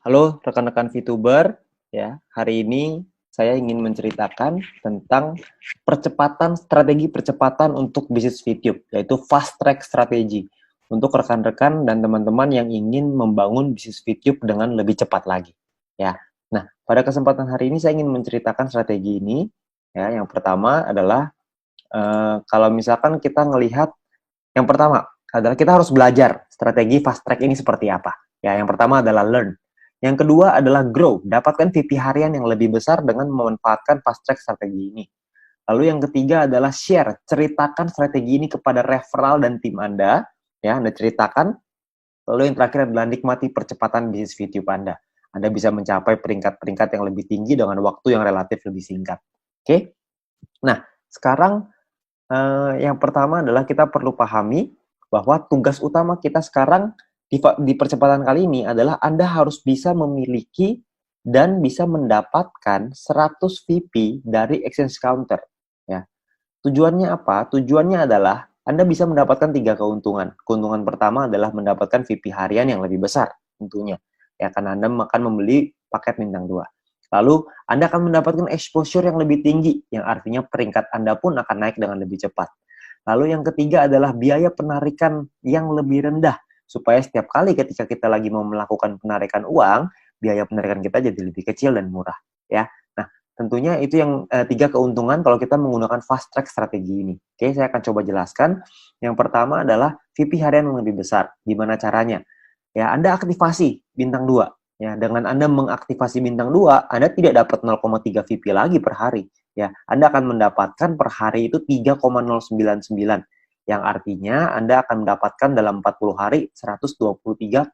Halo rekan-rekan VTuber, ya. Hari ini saya ingin menceritakan tentang strategi percepatan untuk bisnis VTube, yaitu fast track strategi untuk rekan-rekan dan teman-teman yang ingin membangun bisnis VTube dengan lebih cepat lagi, ya. Nah, pada kesempatan hari ini saya ingin menceritakan strategi ini, ya. Yang pertama adalah kalau misalkan kita ngelihat, yang pertama adalah kita harus belajar strategi fast track ini seperti apa. Ya, yang pertama adalah learn. Yang kedua adalah grow, dapatkan VP harian yang lebih besar dengan memanfaatkan fast track strategi ini. Lalu yang ketiga adalah share, ceritakan strategi ini kepada referral dan tim Anda, ya, Anda ceritakan. Lalu yang terakhir adalah nikmati percepatan bisnis VTube Anda. Anda bisa mencapai peringkat-peringkat yang lebih tinggi dengan waktu yang relatif lebih singkat. Oke? Nah, sekarang yang pertama adalah kita perlu pahami bahwa tugas utama kita sekarang di percepatan kali ini adalah Anda harus bisa memiliki dan bisa mendapatkan 100 VP dari exchange counter. Ya. Tujuannya apa? Tujuannya adalah Anda bisa mendapatkan 3 keuntungan. Keuntungan pertama adalah mendapatkan VP harian yang lebih besar tentunya. Ya, karena Anda akan membeli paket bintang 2. Lalu, Anda akan mendapatkan exposure yang lebih tinggi, yang artinya peringkat Anda pun akan naik dengan lebih cepat. Lalu yang ketiga adalah biaya penarikan yang lebih rendah, supaya setiap kali ketika kita lagi mau melakukan penarikan uang, biaya penarikan kita jadi lebih kecil dan murah. Ya, nah tentunya itu yang 3 keuntungan kalau kita menggunakan fast track strategi ini. Oke, saya akan coba jelaskan. Yang pertama adalah VP harian yang lebih besar. Gimana caranya? Ya, Anda aktivasi bintang 2. Ya, dengan Anda mengaktifasi bintang 2, Anda tidak dapat 0,3 VP lagi per hari. Ya, Anda akan mendapatkan per hari itu 3,099. Yang artinya Anda akan mendapatkan dalam 40 hari 123,96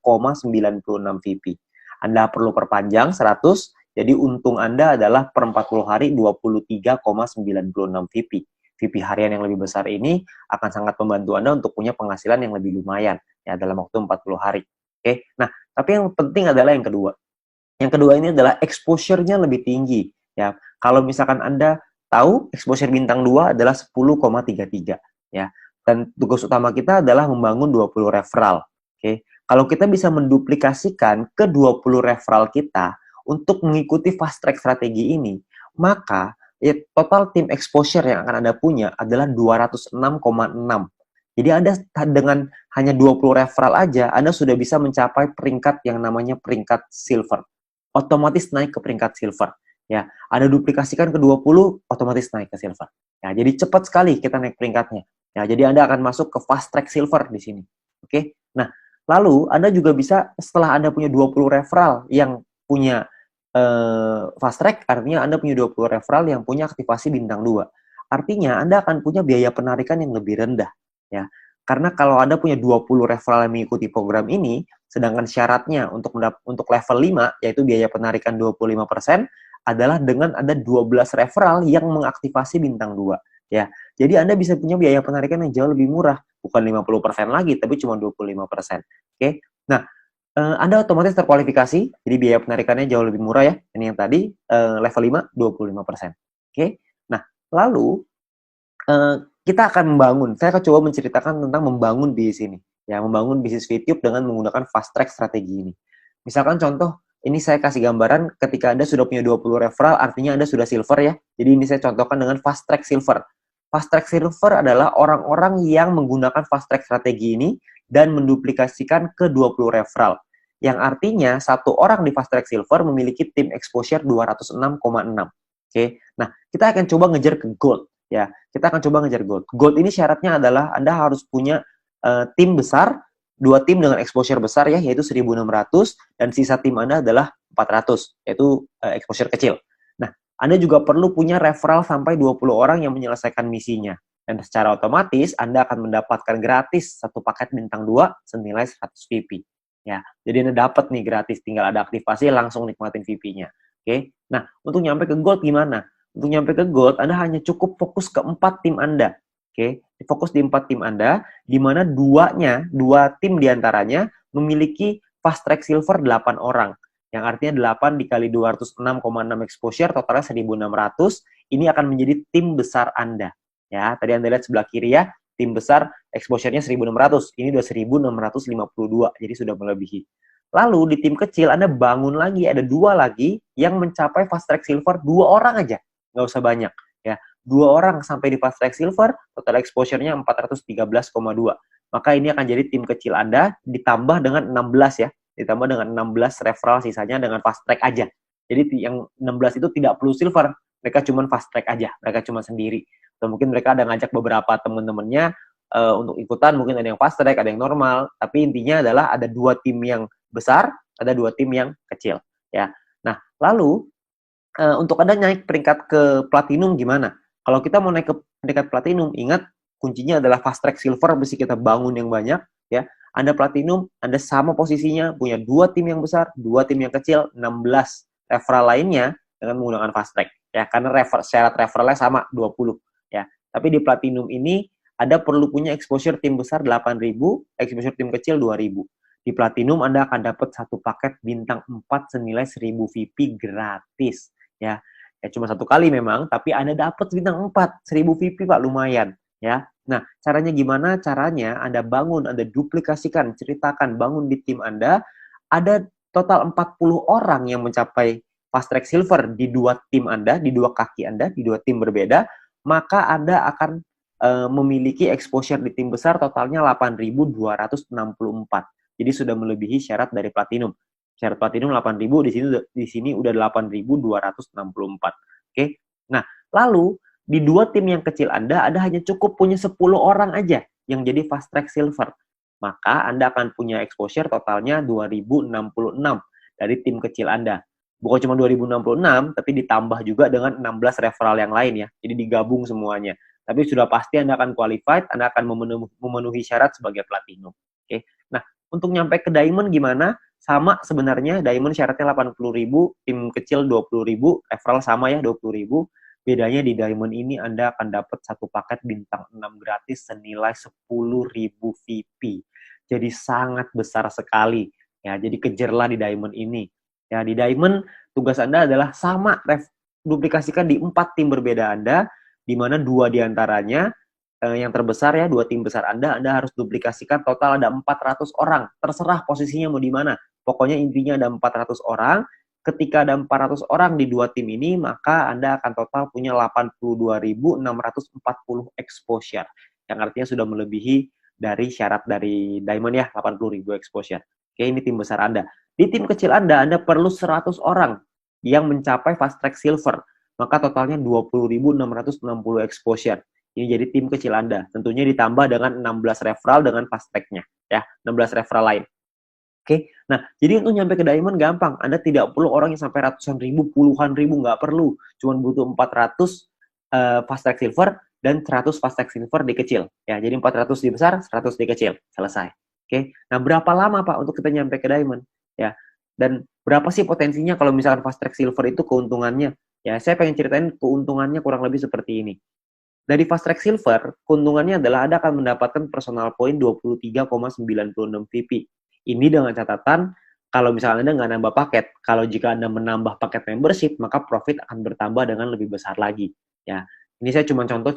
VP. Anda perlu perpanjang 100, jadi untung Anda adalah per 40 hari 23,96 VP. VP harian yang lebih besar ini akan sangat membantu Anda untuk punya penghasilan yang lebih lumayan ya dalam waktu 40 hari. Oke. Nah, tapi yang penting adalah yang kedua. Yang kedua ini adalah exposure-nya lebih tinggi ya. Kalau misalkan Anda tahu exposure bintang 2 adalah 10,33 ya. Dan tugas utama kita adalah membangun 20 referral. Oke. Kalau kita bisa menduplikasikan ke 20 referral kita untuk mengikuti fast track strategi ini, maka ya, total tim exposure yang akan Anda punya adalah 206,6. Jadi Anda dengan hanya 20 referral aja, Anda sudah bisa mencapai peringkat yang namanya peringkat silver. Otomatis naik ke peringkat silver. Ya, Anda duplikasikan ke 20, otomatis naik ke silver. Ya, jadi cepat sekali kita naik peringkatnya. Ya, jadi Anda akan masuk ke fast track silver di sini. Oke. Nah, lalu Anda juga bisa setelah Anda punya 20 referral yang punya fast track, artinya Anda punya 20 referral yang punya aktivasi bintang 2. Artinya Anda akan punya biaya penarikan yang lebih rendah. Ya, karena kalau Anda punya 20 referral yang mengikuti program ini, sedangkan syaratnya untuk level 5, yaitu biaya penarikan 25%, adalah dengan ada 12 referral yang mengaktifasi bintang 2. Ya, jadi Anda bisa punya biaya penarikan yang jauh lebih murah, bukan 50% lagi, tapi cuma 25%. Oke. Nah, Anda otomatis terkualifikasi, jadi biaya penarikannya jauh lebih murah ya. Ini yang tadi level 5, 25%. Oke. Nah, lalu kita akan membangun, saya akan coba menceritakan tentang membangun bisnis ini. Ya, membangun bisnis VTube dengan menggunakan fast track strategi ini. Misalkan contoh, ini saya kasih gambaran ketika Anda sudah punya 20 referral, artinya Anda sudah silver ya. Jadi ini saya contohkan dengan fast track silver. Fast track silver adalah orang-orang yang menggunakan fast track strategi ini dan menduplikasikan ke 20 referral. Yang artinya satu orang di fast track silver memiliki tim exposure 206,6. Oke. Nah, kita akan coba ngejar ke gold. Ya, kita akan coba ngejar gold. Gold ini syaratnya adalah Anda harus punya tim besar, 2 tim dengan exposure besar ya, yaitu 1.600, dan sisa tim Anda adalah 400, yaitu exposure kecil. Nah, Anda juga perlu punya referral sampai 20 orang yang menyelesaikan misinya. Dan secara otomatis Anda akan mendapatkan gratis satu paket bintang 2 senilai 100 VP. Ya, jadi Anda dapat nih gratis, tinggal ada aktivasi langsung nikmatin VP-nya. Oke. Nah, untuk nyampe ke gold gimana? Untuk nyampe ke gold, Anda hanya cukup fokus ke 4 tim Anda. Oke, fokus di 4 tim Anda, di mana 2 tim diantaranya memiliki fast track silver 8 orang. Yang artinya 8 dikali 206,6 exposure, totalnya 1.600. Ini akan menjadi tim besar Anda. Ya, tadi Anda lihat sebelah kiri ya, tim besar exposure-nya 1.600. Ini udah 1.652, jadi sudah melebihi. Lalu di tim kecil Anda bangun lagi, ada 2 lagi yang mencapai fast track silver, 2 orang aja, nggak usah banyak ya. 2 orang sampai di fast track silver, total exposure-nya 413,2. Maka ini akan jadi tim kecil Anda ditambah dengan 16 ya, ditambah dengan 16 referral, sisanya dengan fast track aja. Jadi yang 16 itu tidak perlu silver, mereka cuma fast track aja, mereka cuma sendiri. Atau mungkin mereka ada ngajak beberapa teman-temannya untuk ikutan, mungkin ada yang fast track, ada yang normal, tapi intinya adalah ada 2 tim yang besar, ada 2 tim yang kecil ya. Nah, lalu untuk Anda naik peringkat ke platinum gimana? Kalau kita mau naik ke peringkat platinum, ingat kuncinya adalah fast track silver, mesti kita bangun yang banyak ya. Anda platinum, Anda sama posisinya, punya 2 tim yang besar, 2 tim yang kecil, 16 referral lainnya dengan menggunakan fast track ya, karena syarat referralnya sama 20 ya. Tapi di platinum ini Anda perlu punya exposure tim besar 8.000, exposure tim kecil 2.000. Di Platinum Anda akan dapat satu paket bintang 4 senilai 1000 VP gratis ya. Ya cuma satu kali memang, tapi Anda dapat bintang 4, 1000 VP Pak, lumayan ya. Nah, caranya gimana? Caranya Anda bangun, Anda duplikasikan, ceritakan, bangun di tim Anda. Ada total 40 orang yang mencapai fast track silver di 2 tim Anda, di 2 kaki Anda, di 2 tim berbeda, maka Anda akan memiliki exposure di tim besar totalnya 8.264. Jadi sudah melebihi syarat dari platinum. Syarat platinum 8.000, di sini udah 8.264. Oke. Nah, lalu di 2 tim yang kecil Anda hanya cukup punya 10 orang aja yang jadi fast track silver. Maka Anda akan punya exposure totalnya 2.066 dari tim kecil Anda. Bukan cuma 2.066, tapi ditambah juga dengan 16 referral yang lain ya. Jadi digabung semuanya. Tapi sudah pasti Anda akan qualified, Anda akan memenuhi syarat sebagai platinum. Oke. Nah, untuk nyampe ke diamond gimana? Sama sebenarnya, diamond syaratnya 80.000, tim kecil 20.000, referral sama ya 20.000. Bedanya di diamond ini Anda akan dapat satu paket bintang 6 gratis senilai 10.000 VP. Jadi sangat besar sekali ya. Jadi kejarlah di diamond ini. Ya, di diamond tugas Anda adalah sama, duplikasikan di 4 tim berbeda Anda, di mana 2 diantaranya yang terbesar ya, 2 tim besar Anda harus duplikasikan, total ada 400 orang. Terserah posisinya mau di mana. Pokoknya intinya ada 400 orang. Ketika ada 400 orang di 2 tim ini, maka Anda akan total punya 82.640 exposure. Yang artinya sudah melebihi dari syarat dari diamond ya, 80.000 exposure. Oke, ini tim besar Anda. Di tim kecil Anda perlu 100 orang yang mencapai fast track silver. Maka totalnya 20.660 exposure. Ini jadi tim kecil Anda. Tentunya ditambah dengan 16 referral dengan fast track-nya. Ya, 16 referral lain. Oke, nah jadi untuk nyampe ke diamond gampang. Anda tidak perlu orang yang sampai ratusan ribu, puluhan ribu, nggak perlu. Cuma butuh 400 fast track silver dan 100 fast track silver di kecil. Ya, jadi 400 di besar, 100 di kecil. Selesai. Oke, nah berapa lama Pak untuk kita nyampe ke diamond? Ya, dan berapa sih potensinya kalau misalkan fast track silver itu keuntungannya? Ya, saya pengen ceritain keuntungannya kurang lebih seperti ini. Dari fast track silver, keuntungannya adalah Anda akan mendapatkan personal point 23,96 VP. Ini dengan catatan, kalau misalnya Anda nggak nambah paket, kalau jika Anda menambah paket membership, maka profit akan bertambah dengan lebih besar lagi. Ya, ini saya cuma contoh,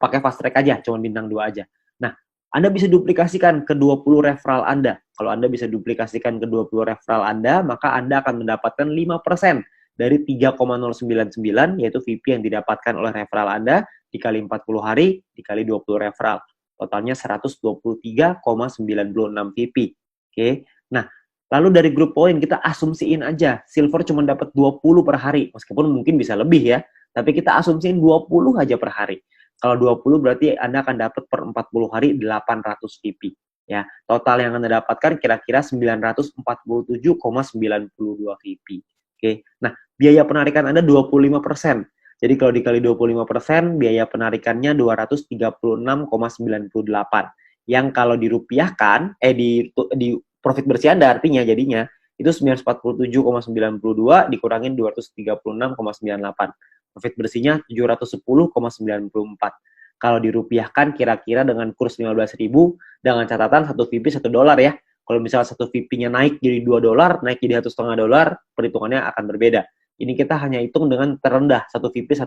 pakai fast track aja, cuma bintang 2 aja. Nah, Anda bisa duplikasikan ke 20 referral Anda. Kalau Anda bisa duplikasikan ke 20 referral Anda, maka Anda akan mendapatkan 5% dari 3,099, yaitu VP yang didapatkan oleh referral Anda, dikali 40 hari, dikali 20 referral. Totalnya 123,96 VP. Oke. Nah, lalu dari grup poin kita asumsiin aja, silver cuma dapat 20 per hari, meskipun mungkin bisa lebih ya, tapi kita asumsiin 20 aja per hari. Kalau 20 berarti Anda akan dapat per 40 hari 800 VP. Ya, total yang Anda dapatkan kira-kira 947,92 VP. Oke. Nah, biaya penarikan Anda 25%. Jadi kalau dikali 25%, biaya penarikannya 236,98. Yang kalau dirupiahkan, di profit bersih Anda artinya jadinya, itu 947,92 dikurangin 236,98. Profit bersihnya 710,94. Kalau dirupiahkan kira-kira dengan kurs 15.000, dengan catatan 1 VP $1 ya. Kalau misalnya 1 VP-nya naik jadi $2, naik jadi $1,5, perhitungannya akan berbeda. Ini kita hanya hitung dengan terendah, 1 VP $1.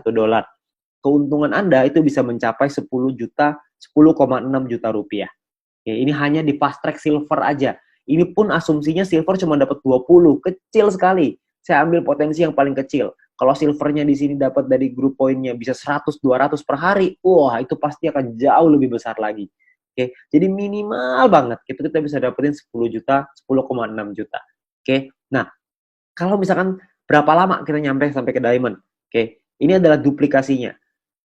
Keuntungan Anda itu bisa mencapai 10,6 juta rupiah. Oke, ini hanya di fast track silver aja. Ini pun asumsinya silver cuma dapat 20, kecil sekali. Saya ambil potensi yang paling kecil. Kalau silvernya di sini dapat dari grup poinnya bisa 100, 200 per hari, wah itu pasti akan jauh lebih besar lagi. Oke, jadi minimal banget kita bisa dapetin 10 juta, 10,6 juta. Oke, nah kalau misalkan berapa lama kita nyampe sampai ke diamond? Oke, ini adalah duplikasinya.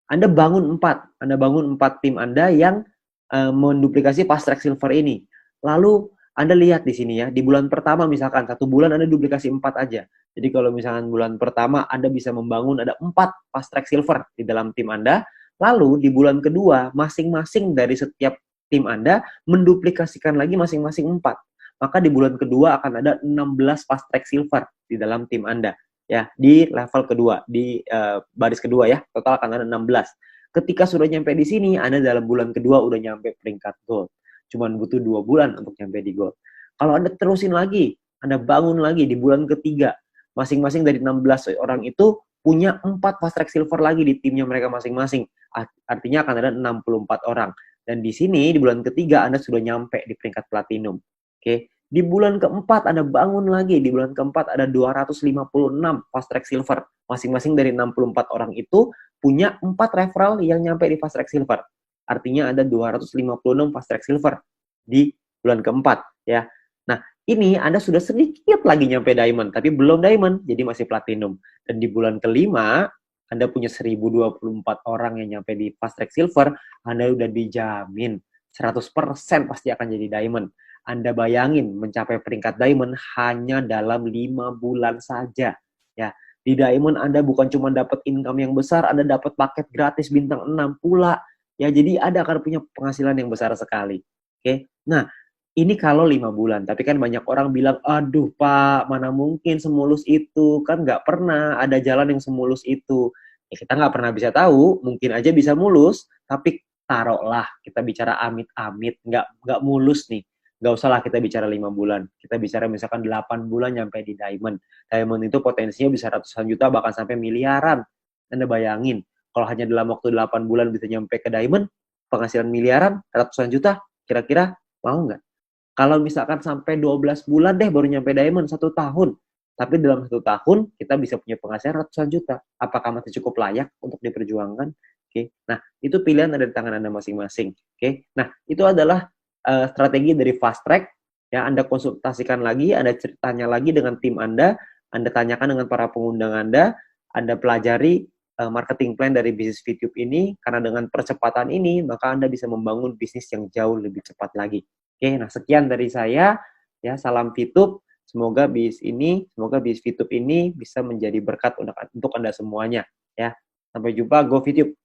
Anda bangun 4 tim Anda yang menduplikasi fast track silver ini. Lalu Anda lihat di sini ya, di bulan pertama misalkan 1 bulan Anda duplikasi 4 aja. Jadi kalau misalkan bulan pertama Anda bisa membangun ada 4 fast track silver di dalam tim Anda, lalu di bulan kedua masing-masing dari setiap tim Anda menduplikasikan lagi masing-masing 4. Maka di bulan kedua akan ada 16 fast track silver di dalam tim Anda. Ya, di level kedua, di baris kedua ya, total akan ada 16. Ketika sudah nyampe di sini, Anda dalam bulan kedua udah nyampe peringkat gold. Cuman butuh 2 bulan untuk nyampe di gold. Kalau Anda terusin lagi, Anda bangun lagi di bulan ketiga, masing-masing dari 16 orang itu punya 4 fast track silver lagi di timnya mereka masing-masing. Artinya akan ada 64 orang. Dan di sini, di bulan ketiga, Anda sudah nyampe di peringkat platinum. Oke. Di bulan keempat Anda bangun lagi, di bulan keempat ada 256 fast track silver. Masing-masing dari 64 orang itu punya 4 referral yang nyampe di fast track silver. Artinya ada 256 fast track silver di bulan keempat ya. Nah, ini Anda sudah sedikit lagi nyampe diamond, tapi belum diamond, jadi masih platinum. Dan di bulan kelima Anda punya 1024 orang yang nyampe di fast track silver, Anda udah dijamin 100% pasti akan jadi diamond. Anda bayangin mencapai peringkat diamond hanya dalam 5 bulan saja. Ya, di diamond Anda bukan cuma dapat income yang besar, Anda dapat paket gratis bintang 6 pula. Ya, jadi Anda akan punya penghasilan yang besar sekali. Oke. Nah, ini kalau 5 bulan. Tapi kan banyak orang bilang, aduh Pak, mana mungkin semulus itu. Kan nggak pernah ada jalan yang semulus itu. Ya, kita nggak pernah bisa tahu, mungkin aja bisa mulus, tapi taruhlah kita bicara amit-amit, nggak mulus nih. Nggak usah lah kita bicara 5 bulan. Kita bicara misalkan 8 bulan nyampe di diamond. Diamond itu potensinya bisa ratusan juta, bahkan sampai miliaran. Anda bayangin, kalau hanya dalam waktu 8 bulan bisa nyampe ke diamond, penghasilan miliaran, ratusan juta, kira-kira mau nggak? Kalau misalkan sampai 12 bulan deh baru nyampe diamond, 1 tahun. Tapi dalam 1 tahun, kita bisa punya penghasilan ratusan juta. Apakah masih cukup layak untuk diperjuangkan? Oke. Nah, itu pilihan ada di tangan Anda masing-masing. Oke. Nah, itu adalah strategi dari fast track. Ya, Anda konsultasikan lagi, Anda tanya lagi dengan tim Anda tanyakan dengan para pengundang Anda pelajari marketing plan dari bisnis VTube ini, karena dengan percepatan ini, maka Anda bisa membangun bisnis yang jauh lebih cepat lagi. Oke, nah sekian dari saya, ya salam VTube, semoga bisnis VTube ini bisa menjadi berkat untuk Anda semuanya, ya. Sampai jumpa, go VTube.